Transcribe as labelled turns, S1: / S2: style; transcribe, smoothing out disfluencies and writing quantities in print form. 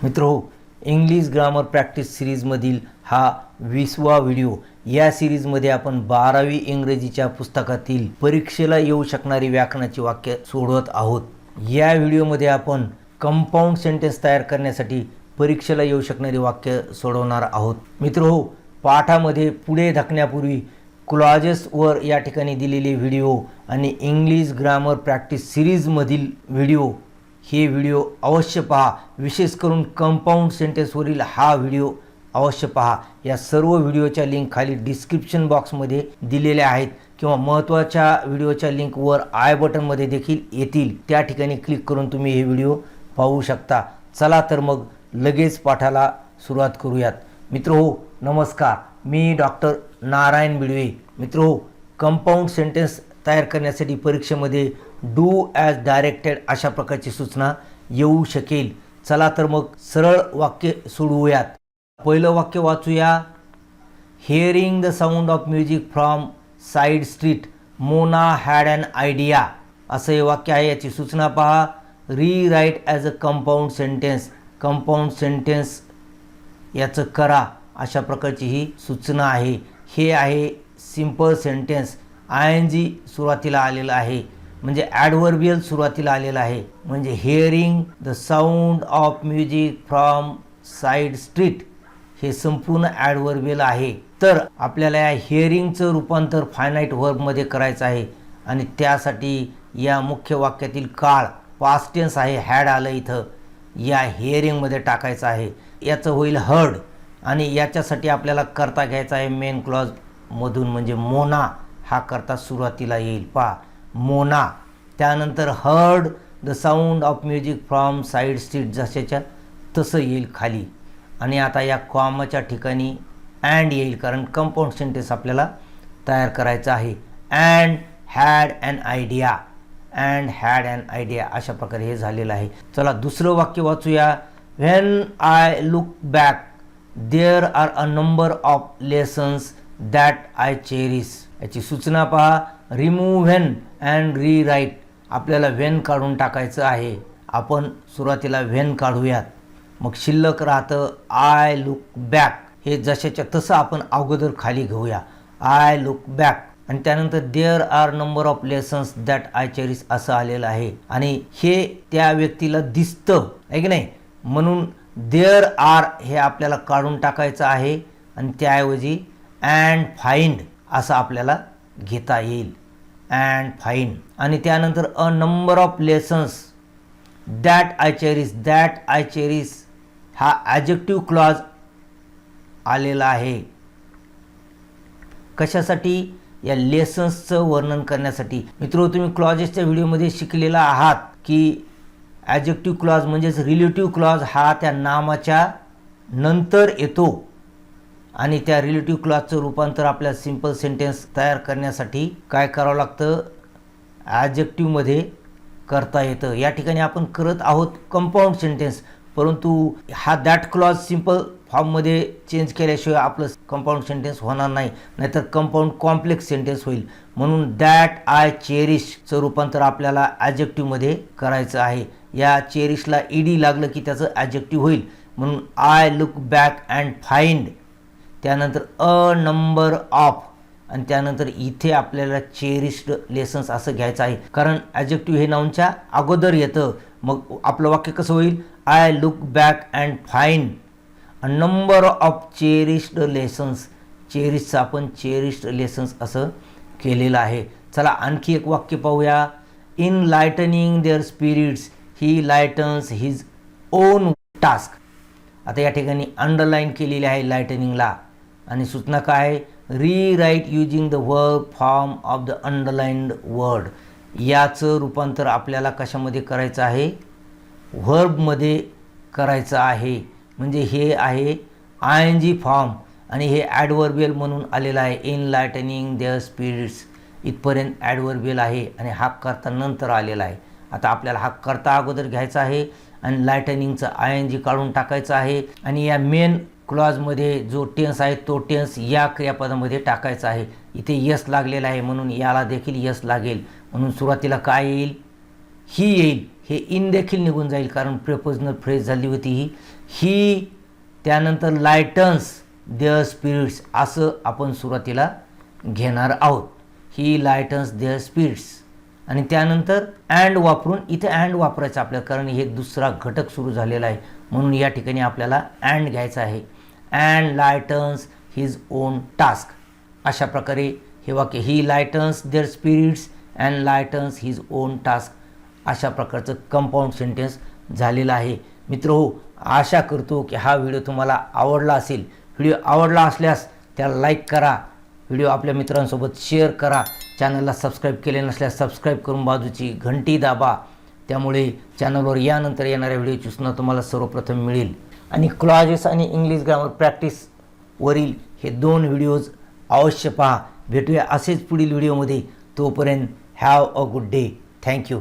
S1: मित्रो, English grammar practice सीरीजमधील हा 20वा video. या सीरीजमध्ये आपण 12वी इंग्रजीच्या पुस्तकातील परीक्षेला येऊ शकणारी व्याकरणाची वाक्य सोडवत आहोत। या व्हिडिओमध्ये आपण कंपाऊंड सेंटेन्स तयार करण्यासाठी परीक्षेला येऊ शकणारी वाक्य सोडवणार आहोत। मित्रो, पाठामध्ये पुढे धकण्यापूर्वी क्लॉजेस वर या ठिकाणी दिलेले व्हिडिओ आणि इंग्लिश ग्रामर प्रॅक्टिस सीरीजमधील व्हिडिओ हे व्हिडिओ अवश्य पहा। विशेष करून कंपाऊंड सेंटेन्सवरील हा व्हिडिओ अवश्य पहा। या सर्व व्हिडिओच्या लिंक खाली डिस्क्रिप्शन बॉक्समध्ये दिलेल्या आहेत किंवा महत्त्वाच्या व्हिडिओच्या लिंक वर आय बटनमध्ये देखील येतील। त्या ठिकाणी क्लिक करून तुम्ही हे व्हिडिओ पाहू शकता। चला तर मग लगेच पाठाला सुरुवात करूयात। मित्रो, नमस्कार, मी डॉक्टर नारायण बिडवे। मित्रो, कंपाऊंड सेंटेन्स तयार करण्यासाठी परीक्षेमध्ये डू ॲज डायरेक्टेड अशा प्रकारची सूचना येऊ शकेल। चला तर मग सरळ वाक्य सोडवूयात। पहिलं वाक्य वाचूया। Hearing the sound of music from side street Mona had an idea असं हे वाक्य आहे। याची सूचना पहा। Rewrite as a compound sentence, compound sentence याचं करा अशा प्रकारची ही सूचना आहे। हे आहे सिंपल सेंटेन्स। ING सुरुवातीला आलेला आहे, म्हणजे ॲडव्हर्बियल सुरुवातीला आलेला आहे, म्हणजे hearing the sound of music from side street हे संपूर्ण ॲडव्हर्बियल आहे। तर आपल्याला या हिअरिंगचं रूपांतर फायनाईट व्हर्बमध्ये करायचं आहे आणि त्यासाठी या मुख्य वाक्यातील काळ पास्ट टेन्स आहे, हॅड आलं इथं, या हिअरिंगमध्ये टाकायचं आहे। याचं होईल हर्ड आणि याच्यासाठी आपल्याला करता घ्यायचा आहे मेन क्लॉज मधून, म्हणजे मोना हा करता सुरुवातीला येईल। पहा, मोना, त्यानंतर heard the sound of music from side street जशाच्या तसं येईल खाली। आणि आता या कॉमाच्या ठिकाणी अँड येईल, कारण कंपाऊंड सेंटेन्स आपल्याला तयार करायचं आहे। And had an idea, and had an idea अशा प्रकारे हे झालेलं आहे। चला दुसरं वाक्य वाचूया। When I look back there are a number of lessons that I cherish. याची सूचना पहा। रिमूव्ह व्हेन अँड रीराईट, आपल्याला व्हेन काढून टाकायचं आहे। आपण सुरुवातीला व्हेन काढूयात, मग शिल्लक राहतं आय लुक बॅक। हे जशाच्या तसं आपण अगोदर खाली घेऊया, आय लुक बॅक, आणि त्यानंतर there are number of lessons that I cherish असं आलेलं आहे आणि हे त्या व्यक्तीला दिसतं आहे की नाही, म्हणून देअर आर हे आपल्याला काढून टाकायचं आहे आणि त्याऐवजी अँड फाइंड असं आपल्याला घेता येईल, अँड फाइंड। आणि त्यानंतर अ number of lessons that I cherish, that I cherish हा ॲडजेक्टिव्ह क्लॉज आलेला आहे। कशासाठी? या लेसन्सचं वर्णन करण्यासाठी। मित्रो, तुम्ही क्लॉजेसच्या व्हिडिओमध्ये शिकलेला आहात की ॲडजेक्टिव्ह क्लॉज म्हणजेच रिलेटिव्ह क्लॉज हा त्या नामाच्या नंतर येतो आणि त्या रिलेटिव्ह क्लॉजचं रूपांतर आपल्या सिंपल सेंटेन्स तयार करण्यासाठी काय करावं लागतं? ॲडजेक्टिव्हमध्ये करता येतं। या ठिकाणी आपण करत आहोत कंपाऊंड सेंटेन्स, परंतु हा दॅट क्लॉज सिंपल फॉर्ममध्ये चेंज केल्याशिवाय आपलं कंपाऊंड सेंटेन्स होणार नाही, नाहीतर कंपाऊंड कॉम्प्लेक्स सेंटेन्स होईल। म्हणून दॅट आय चेरिशचं रूपांतर आपल्याला ॲडजेक्टिव्हमध्ये करायचं आहे। या चेरिशला ED लागलं की त्याचं ॲडजेक्टिव्ह होईल, म्हणून I look back and find, त्यानंतर अ नंबर ऑफ, आणि त्यानंतर इथे आपल्याला चेरिश्ड लेसन्स असं घ्यायचं आहे, कारण ॲडजेक्टिव्ह हे नाऊनच्या अगोदर येतं। मग आपलं वाक्य कसं होईल? I look back and find a number of cherished lessons. चेरिशचं आपण चेरिश्ड लेसन्स असं केलेलं आहे। चला आणखी एक वाक्य पाहूया। In lightening their spirits he lightens his own task. आता या ठिकाणी अंडरलाईन केलेली आहे लायटनिंगला आणि सूचना काय आहे? रीराईट using the verb form of the underlined word. याचं रूपांतर आपल्याला कशामध्ये करायचं आहे? व्हर्बमध्ये करायचं आहे, म्हणजे हे आहे ING फॉर्म आणि हे ॲडव्हर्बियल म्हणून आलेलं आहे। इन लायटनिंग देअर स्पिरिट्स इथपर्यंत ॲडव्हर्बियल आहे आणि हा करता नंतर आलेला आहे। आता आपल्याला हा करता अगोदर घ्यायचा आहे आणि लायटनिंगचं ING काढून टाकायचं आहे आणि या मेन क्लॉजमध्ये जो टेन्स आहे तो टेन्स या क्रियापदामध्ये टाकायचा आहे। इथे यस लागलेला आहे म्हणून याला देखील यस लागेल, म्हणून सुरुवातीला काय येईल? ही येईल। हे इन देखील निघून जाईल, कारण प्रेपोजिशनल फ्रेज झाली होती ही ही, त्यानंतर लायटन्स देअर स्पिरिट्स असं आपण सुरुवातीला घेणार आहोत. ही लायटन्स देअर स्पिरिट्स. आणि त्यानंतर अँड वापरून, इथे अँड वापरायचं आपल्याला, कारण हे दुसरा घटक सुरू झालेला आहे म्हणून या ठिकाणी आपल्याला अँड घ्यायचं आहे. And lightens his own task. अशा प्रकारे हे वाक्य, he lightens their spirits and lightens his own task, अशा प्रकारचं कंपाऊंड सेंटेन्स झालेलं आहे. मित्रहो, आशा करतो की हा व्हिडिओ तुम्हाला आवडला असेल. व्हिडिओ आवडला असल्यास त्याला लाईक करा, व्हिडिओ आपल्या मित्रांसोबत शेअर करा. चॅनलला सबस्क्राईब केले नसल्यास सबस्क्राईब करून बाजूची घंटी दाबा, त्यामुळे चॅनलवर यानंतर येणाऱ्या व्हिडिओची सूचना तुम्हाला सर्वप्रथम मिळेल. आणि क्लॉजेस आणि इंग्लिश ग्रामर प्रॅक्टिसवरील हे 2 व्हिडिओज अवश्य पहा. भेटूया असेच पुढील व्हिडिओमध्ये. तोपर्यंत have a good day. Thank you.